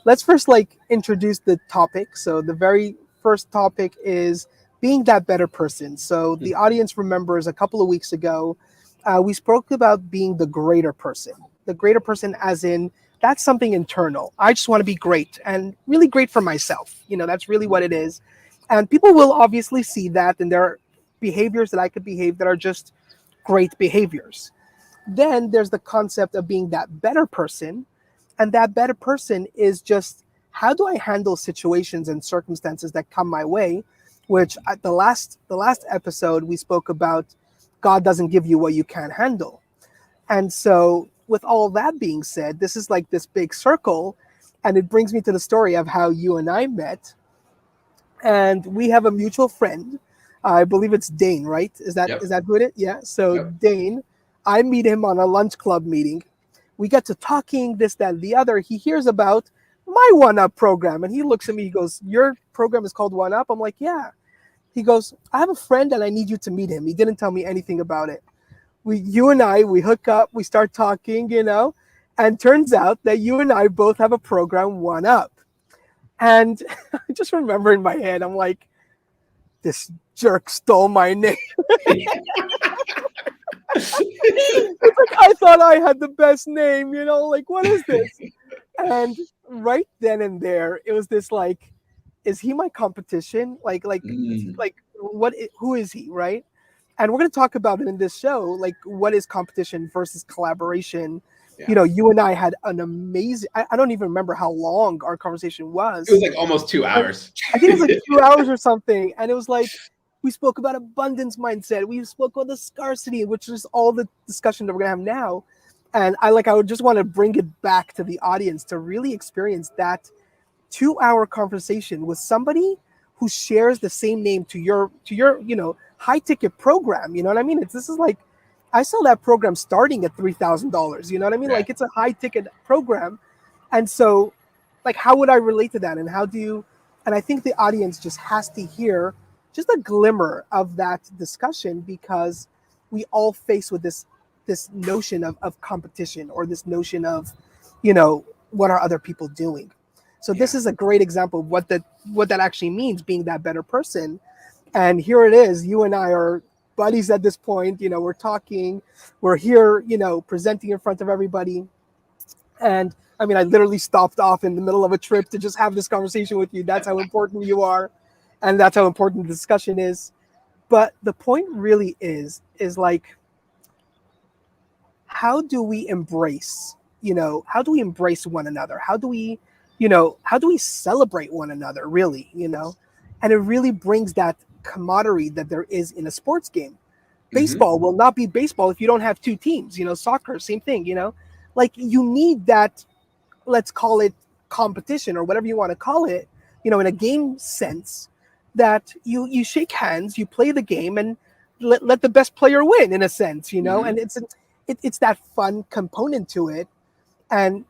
let's first like introduce the topic. So the very first topic is being that better person. So the audience remembers a couple of weeks ago, we spoke about being the greater person. The greater person, as in that's something internal. I just want to be great and really great for myself. That's really what it is. And people will obviously see that, and there are behaviors that I could behave that are just great behaviors. Then there's the concept of being that better person, and that better person is just how do I handle situations and circumstances that come my way, which at the last episode we spoke about God doesn't give you what you can't handle. And so with all that being said, this is like this big circle, and it brings me to the story of how you and I met. And we have a mutual friend. I believe it's Dane, right? Is that Yep. is that who it is? Yeah. So Yep. Dane, I meet him on a lunch club meeting. We get to talking, this, that, and the other. He hears about my One Up program, and he looks at me. He goes, "Your program is called One Up?" I'm like, "Yeah." He goes, "I have a friend, and I need you to meet him." He didn't tell me anything about it. You and I, we hook up, we start talking, and turns out that you and I both have a program, One Up. And I just remember in my head, I'm like, this jerk stole my name. It's like I thought I had the best name, like what is this? And right then and there, it was this like, is he my competition? Mm. Like who is he, right? And we're going to talk about it in this show, like what is competition versus collaboration. Yeah. You and I had an amazing, I don't even remember how long our conversation was. It was like almost 2 hours. I think it was like 2 hours or something. And it was like, we spoke about abundance mindset. We spoke about the scarcity, which is all the discussion that we're going to have now. And I would just want to bring it back to the audience to really experience that 2 hour conversation with somebody who shares the same name to your high ticket program. You know what I mean? This is like, I saw that program starting at $3,000. You know what I mean? Right. Like it's a high ticket program. And so like, how would I relate to that? And and I think the audience just has to hear just a glimmer of that discussion, because we all face with this notion of competition, or this notion of, what are other people doing? So this is a great example of what that actually means, being that better person. And here it is. You and I are buddies at this point. We're talking. We're here, presenting in front of everybody. And I mean, I literally stopped off in the middle of a trip to just have this conversation with you. That's how important you are. And that's how important the discussion is. But the point really is like, how do we embrace one another? How do we celebrate one another, really? And it really brings that camaraderie that there is in a sports game. Baseball will not be baseball if you don't have two teams. Soccer, same thing. Like you need that, let's call it competition or whatever you want to call it, in a game sense, that you shake hands, you play the game, and let the best player win, in a sense, and it's that fun component to it. And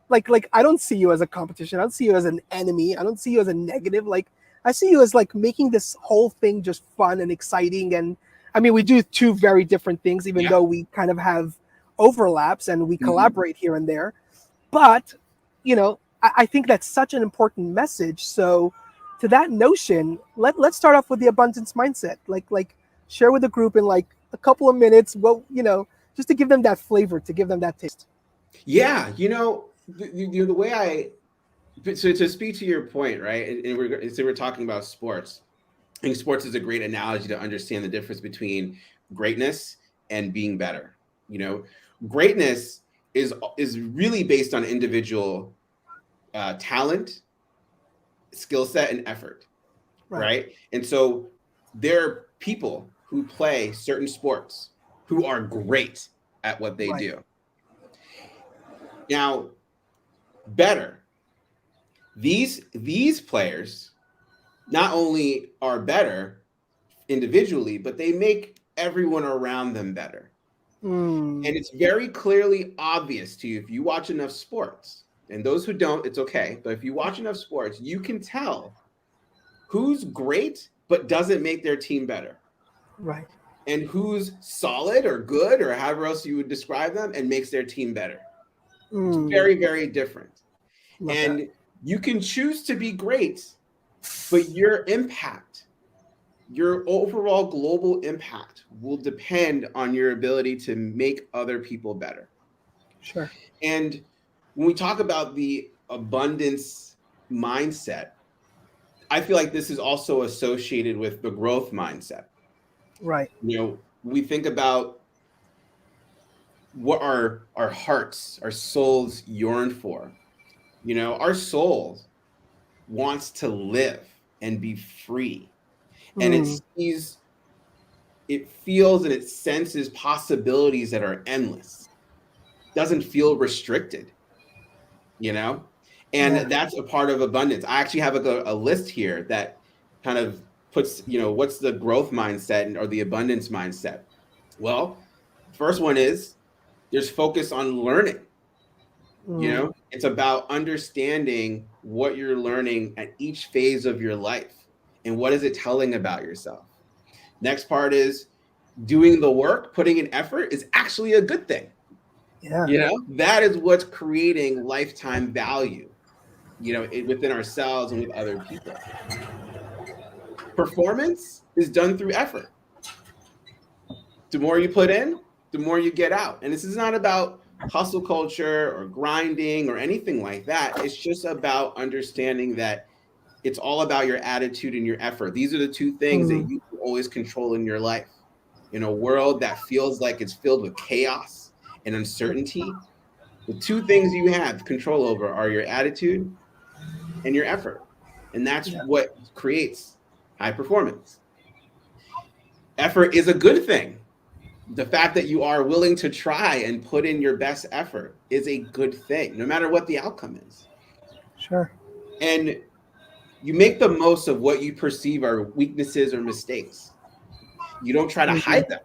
like I don't see you as a competition. I don't see you as an enemy. I don't see you as a negative. Like I see you as like making this whole thing just fun and exciting. And I mean, we do two very different things, even though we kind of have overlaps and we collaborate here and there. But, I think that's such an important message. So to that notion, let's start off with the abundance mindset. Like share with the group in like a couple of minutes, just to give them that flavor, to give them that taste. Yeah, the way so to speak to your point, right? And we're talking about sports. I think sports is a great analogy to understand the difference between greatness and being better. Greatness is really based on individual talent, skill set, and effort, right? And so there are people who play certain sports who are great at what they do. Now, better. These players not only are better individually, but they make everyone around them better. And it's very clearly obvious to you if you watch enough sports. And those who don't, it's okay. But if you watch enough sports, you can tell who's great but doesn't make their team better. Right. And who's solid or good or however else you would describe them and makes their team better. It's very, very different. And You can choose to be great, but your impact, your overall global impact will depend on your ability to make other people better. Sure. And when we talk about the abundance mindset, I feel like this is also associated with the growth mindset. Right. We think about what our hearts, our souls yearn for. Our souls wants to live and be free. And Mm, it feels and it senses possibilities that are endless. Doesn't feel restricted, you know? And yeah. that's a part of abundance. I actually have a list here that kind of puts, what's the growth mindset or the abundance mindset? Well, first one is there's focus on learning. Mm, It's about understanding what you're learning at each phase of your life and what is it telling about yourself. Next part is doing the work, putting in effort is actually a good thing. yeah. That is what's creating lifetime value, within ourselves and with other people. Performance is done through effort. The more you put in, the more you get out. And this is not about hustle culture or grinding or anything like that. It's just about understanding that it's all about your attitude and your effort. These are the two things that Mm, you can always control in your life. In a world that feels like it's filled with chaos and uncertainty, the two things you have control over are your attitude and your effort. And that's yeah. what creates high performance. Effort is a good thing. The fact that you are willing to try and put in your best effort is a good thing, no matter what the outcome is. Sure. And you make the most of what you perceive are weaknesses or mistakes. You don't try to Mm, hide them.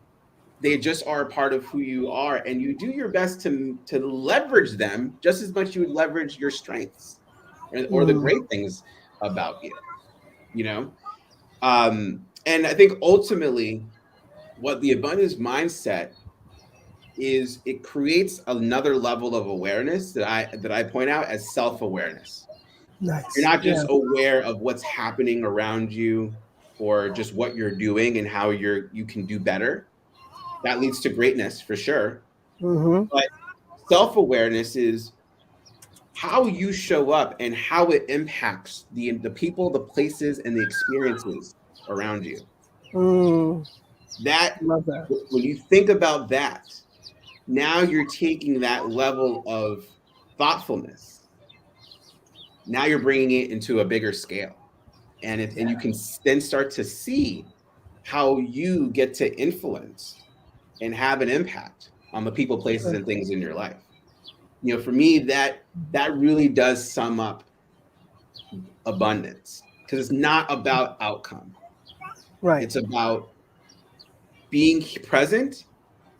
They just are a part of who you are, and you do your best to leverage them just as much as you would leverage your strengths or the mm, great things about you. You know, and I think ultimately, what the abundance mindset is, it creates another level of awareness that I point out as self-awareness. You're nice. not Yeah. just aware of what's happening around you or just what you're doing and how you can do better. That leads to greatness for sure. Mm-hmm. But self-awareness is how you show up and how it impacts the people, the places, and the experiences around you. Mm, That love that. when you think about that, now you're taking that level of thoughtfulness. Now you're bringing it into a bigger scale, and Yeah. you can then start to see how you get to influence and have an impact on the people, places, Sure. and things in your life. For me, that really does sum up abundance, because it's not about outcome. Right. It's about being present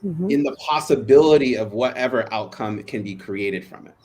Mm-hmm. in the possibility of whatever outcome can be created from it.